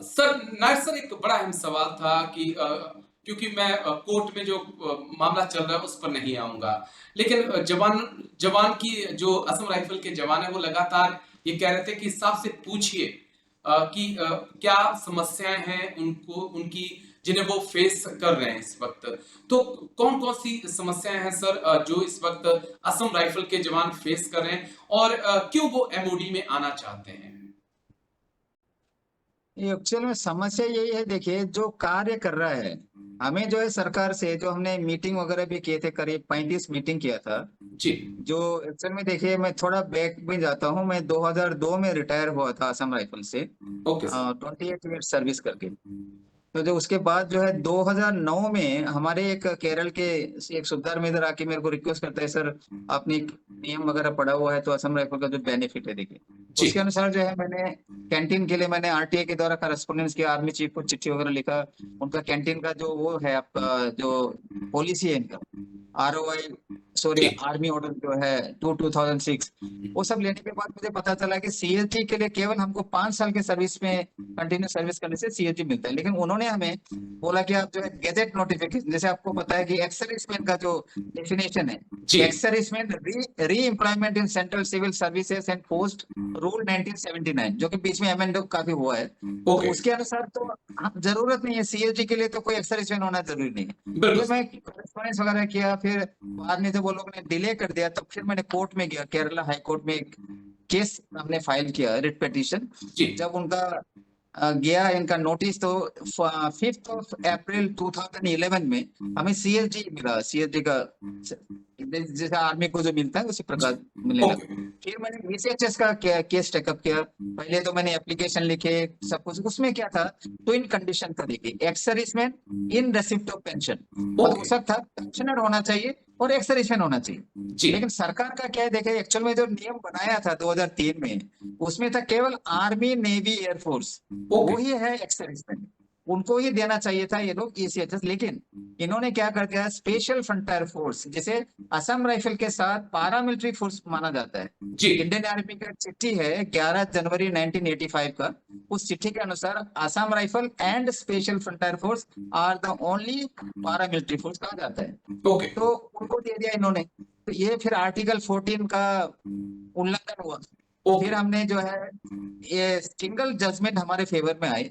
Sir नायक sir एक बड़ा अहम सवाल था कि क्योंकि मैं कोर्ट में जो मामला चल रहा है उस पर नहीं आऊंगा, लेकिन जवान जवान की जो असम राइफल के जवान है वो लगातार ये कह रहे थे कि साहब से पूछिए कि क्या समस्याएं हैं उनको उनकी जिन्हें वो फेस कर रहे हैं इस वक्त। तो कौन कौन सी समस्याएं हैं सर जो इस वक्त असम राइफल के जवान फेस कर रहे हैं और क्यों वो एमओडी में आना चाहते हैं। ये एक्चुअल में समस्या यही है। देखिए, जो कार्य कर रहा है, हमें जो है सरकार से जो हमने मीटिंग वगैरह भी किए थे, करीब 35 मीटिंग किया था। जी। जो एक्चुअल में देखिए, मैं थोड़ा बैक में जाता हूँ। मैं 2002 में रिटायर हुआ था असम राइफल से, ओके सर। 28 ईयर सर्विस करके। तो जो उसके बाद जो है 2009 में हमारे एक केरल के एक सुधार में इधर आके मेरे को रिक्वेस्ट करता है, सर आपने नियम वगैरह पढ़ा हुआ है तो असम राइफल का जो बेनिफिट है देखिए। जी। उसके अनुसार जो है मैंने कैंटीन के लिए मैंने आरटीए के द्वारा करस्पॉन्डेंस किया, आर्मी चीफ को चिट्ठी वगैरह लिखा। उनका कैंटीन का जो वो है आपका जो पॉलिसी है इनका, आरओआई, सॉरी जी। आर्मी ऑर्डर जो है 2006, वो सब लेने के बाद मुझे पता चला कि सीएसजी के लिए केवल हमको 5 साल के सर्विस में कंटिन्यू सर्विस करने से सीएसजी मिलता है। लेकिन उन्होंने हमें बोला कि आप जो है गैजेट नोटिफिकेशन, जैसे आपको पता है कि एक्स सर्विसमैन का जो डेफिनेशन है, जी। Ex serviceman re employment in central civil services and post rule 1979, जो कि बीच में अमेंड काफी हुआ है। तो ओके। उसके अनुसार तो जरूरत नहीं है, सीएसजी के लिए तो कोई एक्स सर्विसमैन होना जरूरी नहीं है। बिल्कुल ये सर। मैं कॉरेस्पॉन्डेंस वगैरह किया। फिर बाद में जब वो लोग ने डिले कर दिया, तब फिर मैंने कोर्ट में गया, केरला हाई कोर्ट में एक केस हमने फाइल किया, रिट पिटीशन। जी। जब उनका गया इनका नोटिस, तो 5 अप्रैल 2011 में हमें सीएसडी मिला, सीएसडी का जैसे आर्मी को जो मिलता है उसी जी। प्रकार मिलेगा। ओके। फिर मैंने बीसीएचएस का केस टेकअप किया। पहले तो मैंने एप्लीकेशन लिखे, सब कुछ। उसमें क्या था, ट्विन कंडीशन था देखिए, ex serviceman in receipt of pension, मतलब ओके। उसका था पेंशनर होना चाहिए और एक्स सर्विसमैन होना चाहिए। जी। लेकिन सरकार का क्या है, देखे एक्चुअल में जो नियम बनाया था 2003 में, उसमें था केवल आर्मी नेवी एयरफोर्स, वो ओके। ही है एक्स सर्विसमैन, उनको ही देना चाहिए था ये लोग ईसीएचएस। लेकिन इन्होंने क्या कर दिया, स्पेशल फ्रंटियर फोर्स, जैसे असम राइफल के साथ पारामिलिट्री फोर्स माना जाता है। जी। इंडियन आर्मी का चिट्ठी है 11 जनवरी 1985 का। उस चिट्ठी के अनुसार Assam rifle and special frontier force are the only paramilitary force कहा जाता है। ओके। तो उनको दे दिया इन्होंने। तो ये फिर आर्टिकल 14 का उल्लंघन हुआ। फिर ओके। हमने जो है ये सिंगल जजमेंट हमारे फेवर में आई।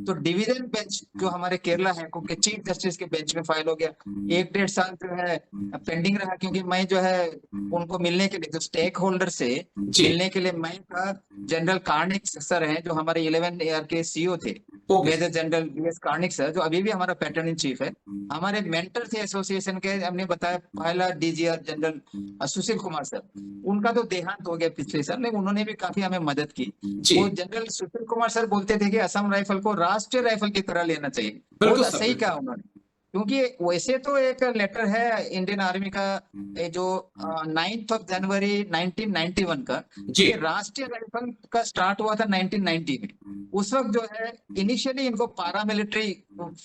तो डिवीजन बेंच जो हमारे केरला है के चीफ जस्टिस के बेंच में फाइल हो गया। 1 डेढ़ साल जो है पेंडिंग रहा, क्योंकि मैं जो है उनको मिलने के लिए, जो स्टेक होल्डर से जी। मिलने के लिए, मैं था जनरल कार्निक सर हैं जो हमारे 11 ईयर के सीईओ थे, okay major sir. General BS Karnik sir, जो अभी भी हमारा पैटर्न इन चीफ है। हमारे मेंटर थे एसोसिएशन के, हमने बताया पहला DGR general Sushil Kumar sir, उनका तो देहांत हो गया पिछले साल, लेकिन उन्होंने भी काफी हमें मदद की। जी। वो जनरल सुशील कुमार सर बोलते थे कि असम राइफल को राष्ट्रीय राइफल की तरह लेना चाहिए। बिल्कुल बहुत सर। सही बिल्कुल। कहा उन्होंने। क्योंकि वैसे तो एक लेटर है इंडियन आर्मी का, ये जो 9 जनवरी 1991 का, जी। ये राष्ट्रीय राइफल का स्टार्ट हुआ था 1990 में। उस वक्त जो है इनिशियली इनको पारामिलिट्री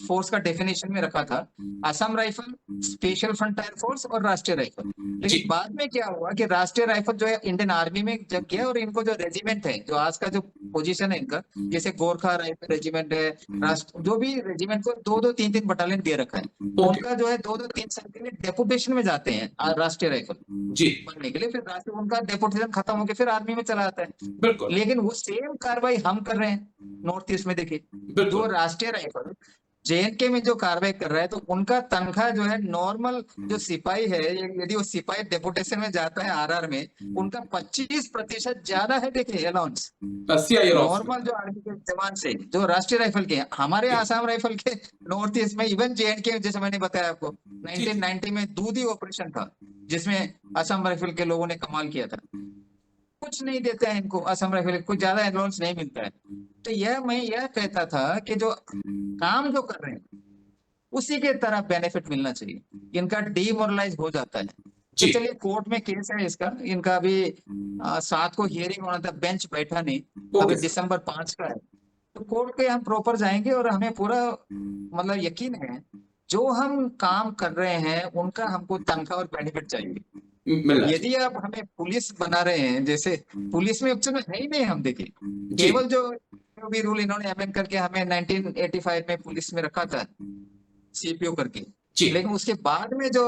फोर्स का डेफिनेशन में रखा था, Assam rifle, special frontier force और राष्ट्रीय राइफल। जी। लेकिन बाद में क्या हुआ कि राष्ट्रीय राइफल जो है इंडियन आर्मी में जब गया, और इनको जो रेजिमेंट है, जो आज का जो पोजीशन है इनका, जैसे गोरखा राइफल रेजिमेंट है, राष्ट्र जो भी रेजिमेंट को 2-2 3-3 बटालियन दे रखा है, ओके। उनका जो है 2-2 3 साल के लिए डेपुटेशन में जाते हैं राष्ट्रीय राइफल जी। पढ़ने के लिए। फिर राष्ट्रीय उनका डेपुटेशन खत्म होकर फिर आर्मी में चला आता है। बिल्कुल। लेकिन वो सेम कार्रवाई हम कर रहे हैं नॉर्थ ईस्ट में। देखिए, जो बिल्कुल। राष्ट्रीय राइफल जेएनके में जो कार्रवाई कर रहा है, तो उनका तनख्वाह जो है नॉर्मल जो सिपाही है, यदि वो सिपाही डेपुटेशन में जाता है आरआर में, उनका 25% ज्यादा है देखिए अलाउंस, सीआईए ऑफ में। नॉर्मल जो आर्मी के जवान से, जो राष्ट्रीय राइफल के हैं। हमारे जी। आसाम राइफल के नॉर्थ ईस्ट में, इवन जेएनके, जैसे मैंने बताया आपको, जी। जी। 1990 में दूधी ऑपरेशन था, जिसमें असम राइफल के लोगों ने कमाल किया था। कुछ नहीं देते हैं इनको, असम राइफल कुछ ज्यादा अलाउंस नहीं मिलता है। तो यह मैं यह कहता था कि जो काम जो कर रहे हैं उसी के तरह बेनिफिट मिलना चाहिए। इनका डीमोरलाइज हो जाता है। तो जी। चलिए, कोर्ट में केस है इसका, इनका अभी 7 को हियरिंग होना था, बेंच बैठा नहीं। अभी ओके सर। दिसंबर 5 का है। तो कोर्ट पे हम प्रॉपर जाएंगे, और हमें पूरा मतलब यकीन है, जो हम काम कर रहे हैं उनका हमको तनख्वाह और बेनिफिट चाहिए। मिलना यदि चाहिए। आप हमें पुलिस बना रहे हैं, जैसे पुलिस में एक्चुअल में है ही नहीं, हम देखिए जी। केवल जो सीपीओ भी रूल इन्होंने अमेंड करके हमें 1985 में पुलिस में रखा था, सीपीओ करके। जी लेकिन उसके बाद में जो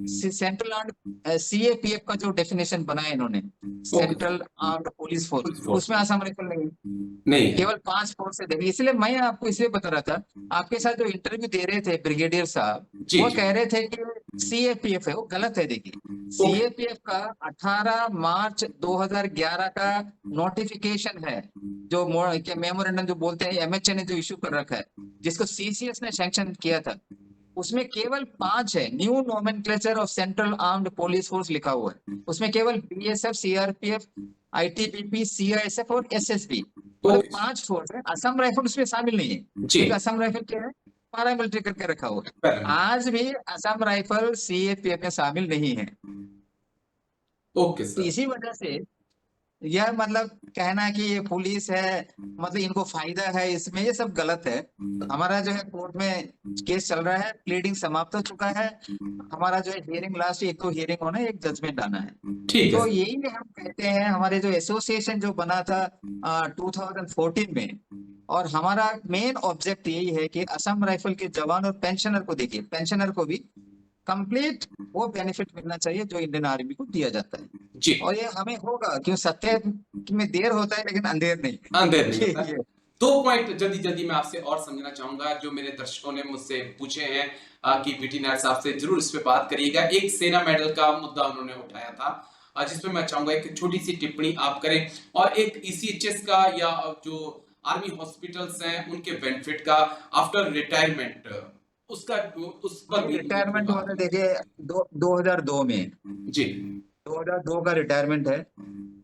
सेंट्रल आर्म्ड सीएपीएफ का जो डेफिनेशन बनाया इन्होंने, okay central armed police force, police force उसमें असम राइफल नहीं, नहीं है। केवल 5 फोर्स है। देखिए, इसलिए मैं आपको इसलिए बता रहा था, आपके साथ जो इंटरव्यू दे रहे थे ब्रिगेडियर साहब, जी वो जी कह रहे थे कि सीएपीएफ है, वो गलत है। देखिए, ओके सीएपीएफ का 18 मार्च 2011 का नोटिफिकेशन है, जो मेमोरेंडम जो बोलते हैं, एमएचए ने जो इशू कर रखा है, जिसको सीसीएस ने सैंक्शन किया था, उसमें केवल 5 है, new nomenclature of central armed police force लिखा हुआ है। उसमें केवल बीएसएफ, सीआरपीएफ, आईटीबीपी, सीआईएसएफ और एसएसबी, मतलब ओके 5 फोर्स है। असम राइफल उसमें शामिल नहीं है, जी क्योंकि असम राइफल क्या है, पैरामिलिट्री करके रखा हुआ है। पैरामिलिट्री आज भी असम राइफल सीएपीएफ में शामिल नहीं है। ओके तो सर इसी वजह से यह मतलब कहना कि ये पुलिस है, मतलब इनको फायदा है इसमें, ये सब गलत है। हमारा जो है कोर्ट में केस चल रहा है, प्लीडिंग समाप्त हो चुका है। हमारा जो है हियरिंग, लास्ट एक तो हियरिंग होना है, एक जजमेंट आना है। ठीक है तो सर यही हम कहते हैं, हमारे जो एसोसिएशन जो बना था 2014 में, और हमारा मेन ऑब्जेक्ट यही है कि असम राइफल के जवान और पेंशनर को, देखिए पेंशनर को भी कंप्लीट वो बेनिफिट मिलना चाहिए जो इंडियन आर्मी को दिया जाता है। जी और ये हमें होगा, क्यों, सत्य में देर होता है लेकिन अंधेर नहीं। अंधेर नहीं होता ये 2 पॉइंट जल्दी जल्दी मैं आपसे और समझना चाहूंगा जो मेरे दर्शकों ने मुझसे पूछे हैं कि बीटी नायर साहब से जरूर इस पे बात करिएगा। एक सेना मेडल का मुद्दा उन्होंने उठाया था जिसमें मैं चाहूंगा एक छोटी सी टिप्पणी आप करें, और एक ईसीएचएस का या जो आर्मी हॉस्पिटल्स हैं उनके बेनिफिट का आफ्टर रिटायरमेंट, उसका उस पर भी मुझे थोड़ी रिटायरमेंट बात हुआ था, करिए। देखिए 2002 में, जी 2002 का रिटायरमेंट है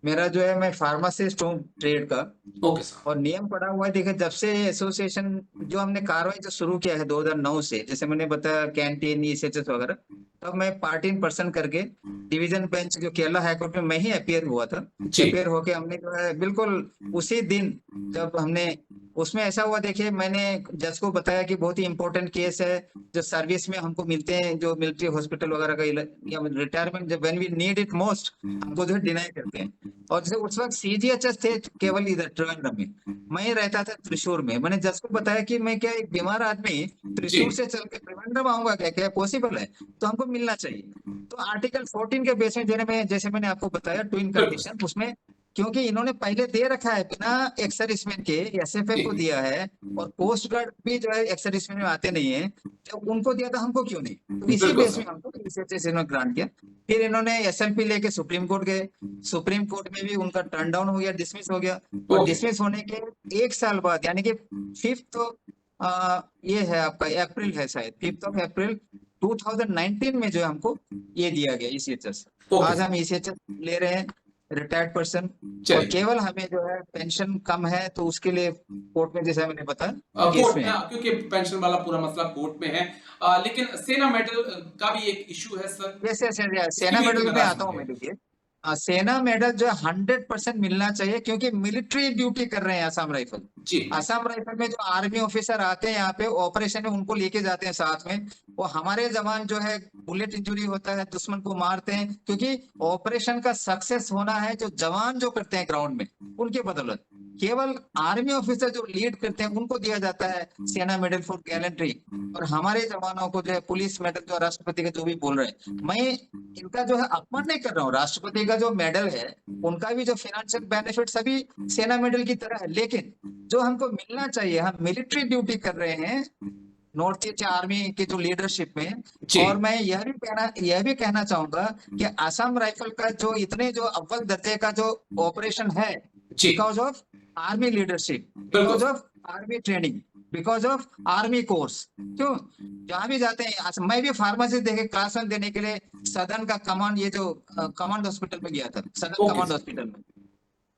मेरा। जो है, मैं फार्मासिस्ट हूँ ट्रेड का, ओके सर और नियम पड़ा हुआ है। देखिए, जब से एसोसिएशन जो हमने कार्रवाई जो शुरू किया है 2009 से, जैसे मैंने बताया कैंटीन, ईसीएचएस वगैरह, तब मैं पार्ट इन पर्सन करके डिवीजन बेंच जो केरला हाईकोर्ट में मैं ही अपियर हुआ था। जी अपियर होके हमने जो है बिल्कुल उसी दिन, जब हमने, उसमें ऐसा हुआ, देखिए मैंने जज को बताया कि बहुत ही इंपॉर्टेंट केस है, जो सर्विस में हमको मिलते हैं, जो मिलिट्री हॉस्पिटल वगैरह का, या रिटायरमेंट जब when we need it most, हमको जो है डिनाई करते हैं। और जैसे उस वक्त सीजीएचएस थे केवल इधर ट्रिवेंड्रम में, मैं रहता था त्रिशूर में। मैंने जज को बताया कि मैं क्या, एक बीमार आदमी जी त्रिशूर से चल के त्रिवेंद्रम आऊंगा क्या, क्या पॉसिबल है? तो हमको मिलना चाहिए। तो आर्टिकल 14 के बेस में, जैसे मैंने आपको बताया, ट्विन बिल्कुल कंडीशन, उसमें क्योंकि इन्होंने पहले दे रखा है, बिना एक्स सर्विसमैन के एसएफएफ जी को दिया है, और कोस्ट गार्ड भी जो है एक्स सर्विसमैन में आते नहीं है, जब उनको दिया था, हमको क्यों नहीं? तो इसी बिल्कुल बेस में सर हमको एसएचएस इन्होंने ग्रांट किया। फिर इन्होंने एसएलपी लेके सुप्रीम कोर्ट गए, सुप्रीम कोर्ट में भी उनका टर्न डाउन हो गया, डिसमिस हो गया। और ओके डिसमिस होने के 1 साल बाद, यानी कि 5th, ये है आपका अप्रैल है शायद, 5th ऑफ अप्रैल 2019 में जो है हमको ये दिया गया ईसीएचएस। ओके आज हम ईसीएचएस ले रहे हैं, रिटायर्ड पर्सन। और चलिए केवल हमें जो है पेंशन कम है, तो उसके लिए कोर्ट में, जैसा मैंने बताया, केस कोर्ट में में है। क्योंकि पेंशन वाला पूरा मसला कोर्ट में है। लेकिन सेना मेडल का भी एक इशू है सर, जैसे उसकी सेना भी मेडल थोड़ा में राय आता हूँ सुनिए। मैं। देखिए, सेना मेडल जो है 100% मिलना चाहिए, क्योंकि मिलिट्री ड्यूटी कर रहे हैं असम राइफल। जी असम राइफल में जो आर्मी ऑफिसर आते हैं यहाँ पे ऑपरेशन में, उनको लेके जाते हैं साथ में। वो हमारे जवान जो है, बुलेट इंजरी होता है, दुश्मन को मारते हैं, क्योंकि ऑपरेशन का सक्सेस होना है जो जवान जो करते हैं ग्राउंड में, उनके बदौलत। केवल आर्मी ऑफिसर जो लीड करते हैं उनको दिया जाता है सेना मेडल फॉर गैलेंट्री, और हमारे जवानों को जो है पुलिस मेडल, जो राष्ट्रपति का जो भी बोल रहे हैं, मैं इनका जो है अपमान नहीं कर रहा हूँ। राष्ट्रपति का जो मेडल है, उनका भी जो फाइनेंशियल बेनिफिट सभी सेना मेडल की तरह है, लेकिन जो हमको मिलना चाहिए, हम मिलिट्री ड्यूटी कर रहे हैं नॉर्थ ईस्ट आर्मी की जो लीडरशिप में। जी और मैं यह भी कहना चाहूंगा कि असम राइफल का जो इतने जो अव्वल दर्जे का जो ऑपरेशन है, जी बिकॉज ऑफ आर्मी लीडरशिप, बिल्कुल because of army training, because of army course. क्यों, जहां भी जाते हैं, मैं भी फार्मेसी देखे क्लास 1 देने के लिए सदन का कमांड, ये जो कमांड हॉस्पिटल में गया था, सदन ओके कमांड हॉस्पिटल में,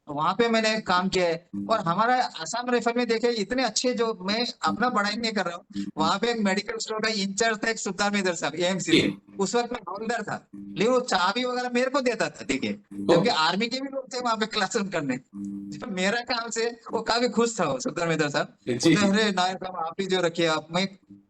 वहां पे मैंने काम किया है। और हमारा असम राइफल में देखे इतने अच्छे, जो मैं अपना बड़ाई नहीं कर रहा हूँ, वहां पे एक मेडिकल स्टोर का इंचार्ज था, एक सुल्तान मेदर साहब, एएमसी जी से। उस वक्त मैं हवलदार था, लेकिन वो चाबी वगैरह मेरे को देता था। देखिए, जबकि ओके आर्मी के भी लोग थे वहां पे क्लास करने, जब मेरा काम से वो काफी खुश था, वो सुल्तान मेदर साहब। जी बोलते, जी अरे नायक साहब, आप ही जो रखिए, आप, मैं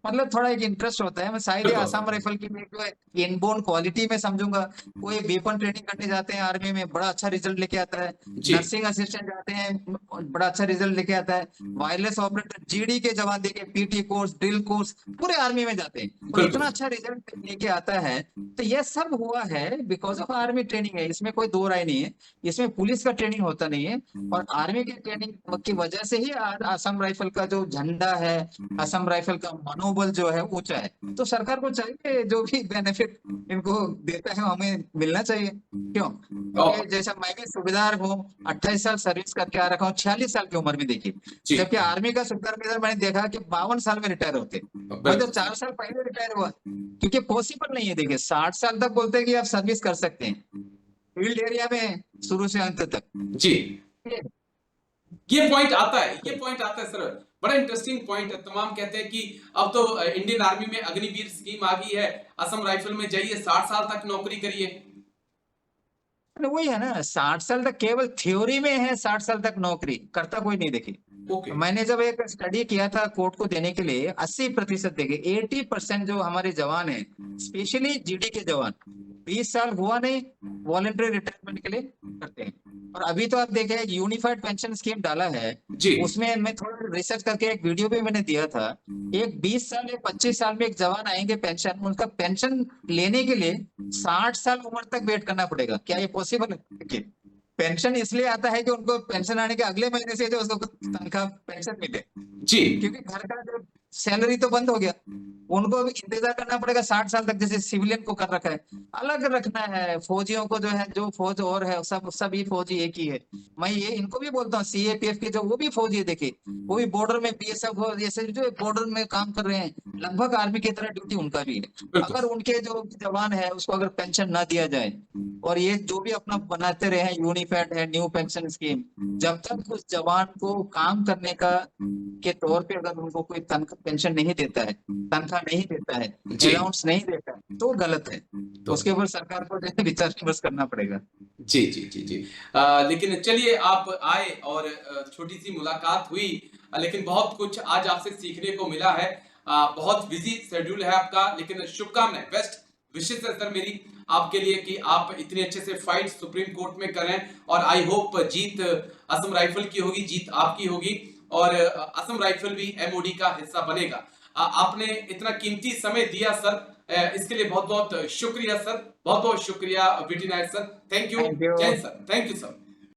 मतलब थोड़ा एक इंटरेस्ट होता है। मैं शायद ये आसाम बिल्कुल राइफल की भी एक इनबोर्न क्वालिटी में समझूंगा। कोई वेपन ट्रेनिंग करने जाते हैं आर्मी में, बड़ा अच्छा रिजल्ट लेके आता है। जी नर्सिंग असिस्टेंट जाते हैं, बड़ा अच्छा रिजल्ट लेके आता है। वायरलेस ऑपरेटर जीडी के जवान देखिए, पीटी कोर्स, ड्रिल कोर्स, पूरे आर्मी में जाते हैं और इतना बिल्कुल अच्छा रिजल्ट लेके आता है। तो यह सब हुआ है बिकॉज ऑफ आर्मी ट्रेनिंग है, इसमें कोई दो राय नहीं है। इसमें पुलिस का ट्रेनिंग होता नहीं है, और आर्मी की ट्रेनिंग की वजह से ही आज असम राइफल का जो झंडा है, असम राइफल का मनोबल जो है ऊंचा है। तो सरकार को चाहिए जो भी बेनिफिट इनको देता है हमें मिलना चाहिए। क्यों? क्योंकि और जैसा मैं भी सूबेदार हूँ, 28 साल सर्विस करके आ रखा हूँ, 46 साल की उम्र में देखिए। जी जबकि आर्मी का सुपरवाइजर मैंने देखा कि 52 साल में रिटायर होते। मैं तो बिल्कुल 4 साल पहले रिटायर हुआ, क्योंकि पॉसिबल नहीं है। देखिए 60 साल तक बोलते हैं कि आप सर्विस कर सकते हैं फील्ड एरिया में, शुरू से अंत तक। जी ये पॉइंट आता है, ये पॉइंट आता है सर, बड़ा इंटरेस्टिंग पॉइंट है। तमाम कहते हैं कि अब तो इंडियन आर्मी में अग्निवीर स्कीम आ गई है, असम राइफल में जाइए 60 साल तक नौकरी करिए। अरे वही है ना, 60 साल तक केवल थ्योरी में है, 60 साल तक नौकरी करता कोई नहीं देखिए। ओके मैंने जब एक स्टडी किया था कोर्ट को देने के लिए, 80% देखिए, 80% जो हमारे जवान हैं, स्पेशली जीडी के जवान, 20 साल हुआ नहीं, वॉलेंटरी रिटायरमेंट के लिए करते हैं। और अभी तो आप देखें एक यूनिफाइड पेंशन स्कीम डाला है, जी उसमें मैं थोड़ा रिसर्च करके एक वीडियो भी मैंने दिया था। एक 20 साल या 25 साल में एक जवान आएंगे पेंशन, उनका पेंशन लेने के लिए 60 साल उम्र तक वेट करना पड़ेगा। क्या ये पॉसिबल है? देखिए, पेंशन इसलिए आता है कि उनको पेंशन आने के अगले महीने से जो उसको तनख्वाह पेंशन मिले, जी क्योंकि घर का जो सैलरी तो बंद हो गया, उनको अभी इंतजार करना पड़ेगा 60 साल तक, जैसे सिविलियन को कर रखा है। अलग रखना है फौजियों को, जो है जो फौज और है सब सभी फौजी एक ही है। मैं ये इनको भी बोलता हूँ, सीएपीएफ के जो वो भी फौजी है देखिए, वो भी बॉर्डर में, बीएसएफ और जैसे जो बॉर्डर में काम कर रहे हैं, लगभग आर्मी की तरह ड्यूटी उनका भी है। बिल्कुल अगर उनके जो जवान है उसको अगर पेंशन ना दिया जाए, और ये जो भी अपना बनाते रहे हैं यूनिफाइड है न्यू पेंशन स्कीम, जब तक उस जवान को काम करने का के तौर पे अगर उनको कोई तनख्वाह पेंशन नहीं देता है, तनख्वाह नहीं देता है, जी अलाउंस नहीं देता है, तो गलत है। तो उसके ऊपर सरकार को जो है विचार विमर्श करना पड़ेगा। जी, जी, जी, जी। लेकिन चलिए आप आए और छोटी-सी मुलाकात हुई, लेकिन बहुत कुछ आज आपसे सीखने को मिला है। बहुत बिज़ी शेड्यूल है आपका, लेकिन शुभकामनाएँ, बेस्ट विशेज़ है सर मेरी आपके लिए कि आप इतने अच्छे से फाइट सुप्रीम कोर्ट में करें और I hope Jeet Assam rifle की होगी, जीत आपकी होगी और असम राइफल भी एमओडी का हिस्सा बनेगा। आपने इतना कीमती समय दिया सर, इसके लिए बहुत-बहुत शुक्रिया सर। बहुत-बहुत शुक्रिया VT Nair sir. Thank you. Thank you. जय हिंद सर। Thank you sir.